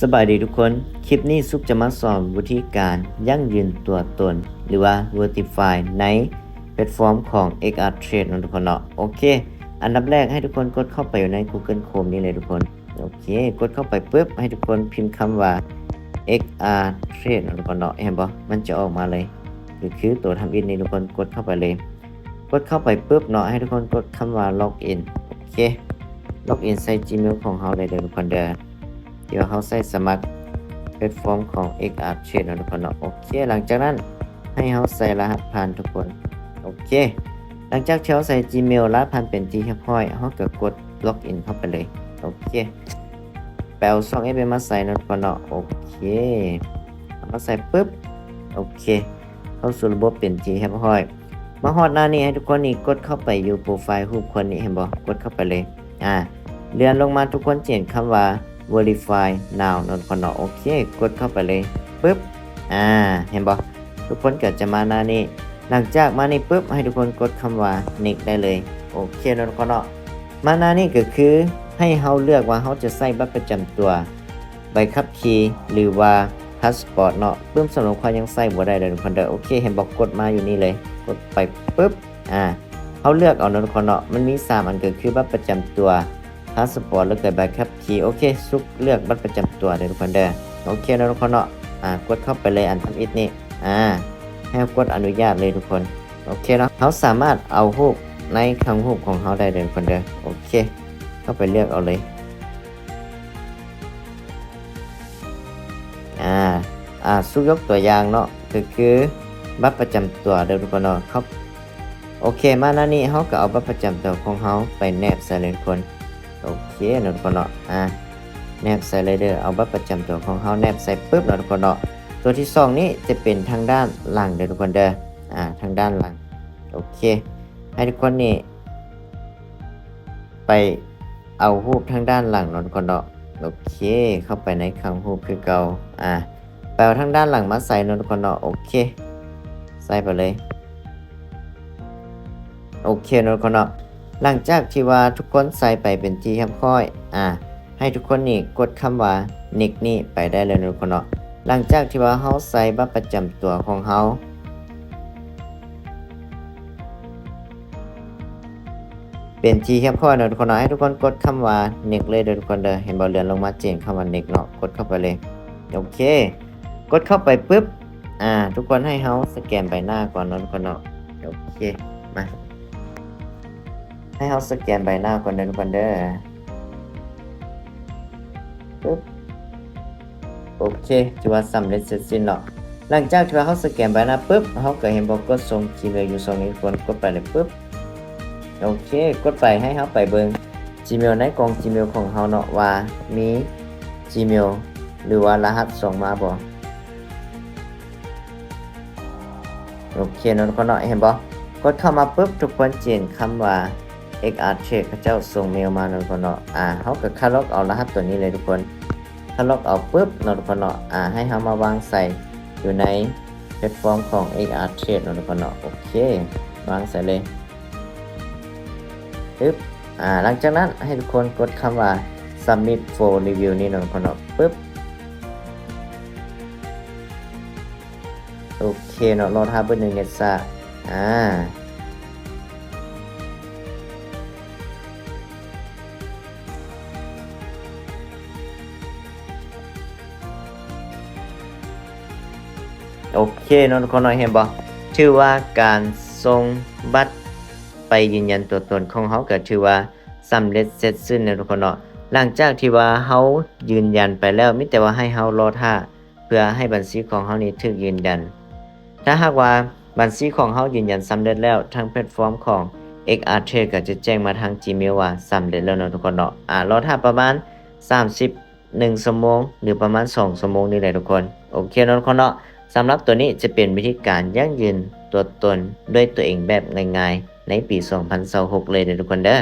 สบายดีทุกคน คลิปนี้ซุปจะมาสอนวิธีการยั่งยืนตัวตน หรือว่า Verify ในแพลตฟอร์มของ XR Trade นะทุกคนเนาะโอเค อันดับแรกให้ทุกคนกดเข้าไปอยู่ใน Google Chrome นี่เลยทุกคนโอเคกดเข้าไปปุ๊บให้ทุกคนพิมพ์คำว่า XR Trade นะทุกคนเนาะเห็นปะมันจะออกมาเลยคือตัวทำอินนี่ทุกคนกดเข้าไปเลยกดเข้าไปปุ๊บเนาะให้ทุกคนกดคำว่า Login โอเค Login ใส่ Gmail ของเราได้เลยทุกคนเด้อเดี๋ยวเขาใส่สมัครแพลตฟอร์มของ XR Trade นะทุกคนเนาะโอเคหลังจากนั้นให้เขาใส่รหัสผ่านทุกคนโอเคหลังจากที่เขาใส่ Gmail รหัสผ่านเป็นที่เรียบร้อยเขาก็กด Login เข้าไปเลยโอเคแปลช่องมาใส่นะทุกคนเนาะโอเคเอาใส่ปุ๊บโอเคเข้าสู่ระบบเป็นที่เรียบร้อยมาฮอดหน้านี้ให้ทุกคนนี่กดเข้าไปอยู่โปรไฟล์รูปคนนี้เห็นบ่กดเข้าไปเลยเลื่อนลงมาทุกคนเขียนคำว่า Verify now นนพนโอเคกดเข้าไปเลยปึ๊บเห็นบ่ทุกคนก็จะมาหน้านี้หลังจากมานี่ปึ๊บให้ทุกคนกดคำว่า next ได้เลยโอเคนนพนมาหน้านี้ก็คือให้เฮาเลือกว่าเฮาจะใส่บัตรประจำตัวใบขับขี่หรือว่าพาสปอร์ตเนาะปึ้มสำหรับความยังใส่บ่ได้เลยทุกคนเด้อโอเคเห็นบอกกดมาอยู่นี่เลยกดไปปึ๊บเฮาเลือกเอาทุกคนเนาะมันมี3อันก็คือบัตรประจำตัวพาสปอร์ตแล้วก็ใบขับขี่โอเคซุกเลือกบัตรประจำตัวเลยทุกคนเด้อโอเคนะทุกคนเนาะกดเข้าไปเลยอันทำอิฐนี่ให้กดอนุญาตเลยทุกคนโอเคเนาะเขาสามารถเอารูปในคำรูปของเขาได้เลยทุกคนเด้อโอเคเข้าไปเลือกเอาเลยสุกยกตัวอย่างเนาะก็คือบัตรประจำตัวเด้อทุกคนเนาะครับโอเคมาหน้านี้เขาก็เอาบัตรประจำตัวของเขาไปแนบใส่เลยทุกคนโอเคเนาะทุกคนเนาะแนบใส่เลยเด้อเอาบัตรประจำตัวของเขาแนบใส่ปุ๊บเนาะทุกคนเนาะตัวที่2นี้จะเป็นทางด้านหลังเด้อทุกคนเด้อทางด้านหลังโอเคให้ทุกคนนี่ไปเอารูปทางด้านหลังเนาะทุกคนเนาะโอเคเข้าไปในคำรูปคือเก่าแปลทางด้านหลังมาใส่เนาะทุกคนเนาะโอเคใส่ไปเลยโอเคเนาะทุกคนเนาะหลังจากที่ว่าทุกคนใส่ไปเป็นที่เรียบร้อยให้ทุกคนนี่กดคำว่า next นี่ไปได้เลยนะทุกคนเนาะหลังจากที่ว่าเฮาใส่บัตรประจำตัวของเฮาเป็นที่เรียบร้อยนะทุกคนเนาะให้ทุกคนกดคำว่า next เลยเด้อทุกคนเด้อเห็นบ่เลื่อนลงมาเจนคำว่า next เนาะกดเข้าไปเลยโอเคกดเข้าไปปุ๊บทุกคนให้เฮาสแกนใบหน้าก่อนเนาะทุกคนเนาะโอเคมาให้เฮาสแกนใบหน้าก่อนเด้อทุกคนเด้อปุ๊บโอเคถือว่าสำเร็จเสร็จสิ้นเนาะหลังจากที่ว่าเฮาสแกนใบหน้าปุ๊บเฮาก็เห็นบอกกดส่ง Gmail อยู่2นี้ทุกคนกดไปเลยปุ๊บโอเคกดไปให้เฮาไปเบิ่ง Gmail ในกล่อง Gmail ของเฮาเนาะว่ามี Gmail หรือว่ารหัสส่งมาบ่โอเคเนาะทุกคนเนาะเห็นบ่กดเข้ามาปุ๊บทุกคนเจนคำว่า XR Trade เขาเจ้าส่งเมลมาเนาะทุกคนเนาะเฮาก็คัดลอกเอารหัสตัวนี้เลยทุกคนคัดลอกเอาปุ๊บเนาะทุกคนเนาะให้เฮามาวางใส่อยู่ในแพลตฟอร์มของ XR Trade เนาะทุกคนเนาะโอเควางใส่เลยปึ๊บหลังจากนั้นให้ทุกคนกดคำว่า submit for review นี่เนาะทุกคนเนาะปึ๊บโอเคเนาะรอท่าเบอร์1เน็ตซ่าโอเคเนาะทุกคนเนาะเห็นบ่ถือว่าการส่งบัตรไปยืนยันตัวตนของเฮาก็ถือว่าสำเร็จเสร็จสิ้นนะทุกคนเนาะหลังจากที่ว่าเฮายืนยันไปแล้วมีแต่ว่าให้เฮารอท่าเพื่อให้บัญชีของเฮานี้ถูกยืนยันถ้าหากว่าบัญชีของเฮายืนยันสำเร็จแล้วทางแพลตฟอร์มของ XR Trade ก็จะแจ้งมาทาง Gmail ว่าสำเร็จแล้วเนาะทุกคนเนาะรอท่าประมาณ31ชั่วโมงหรือประมาณ2ชั่วโมงนี่แหละทุกคนโอเคเนาะทุกคนเนาะสำหรับตัวนี้จะเป็นวิธีการยั่งยืนตัวตนด้วยตัวเองแบบง่ายๆในปี 2026 เลยเด้อทุกคนเด้อ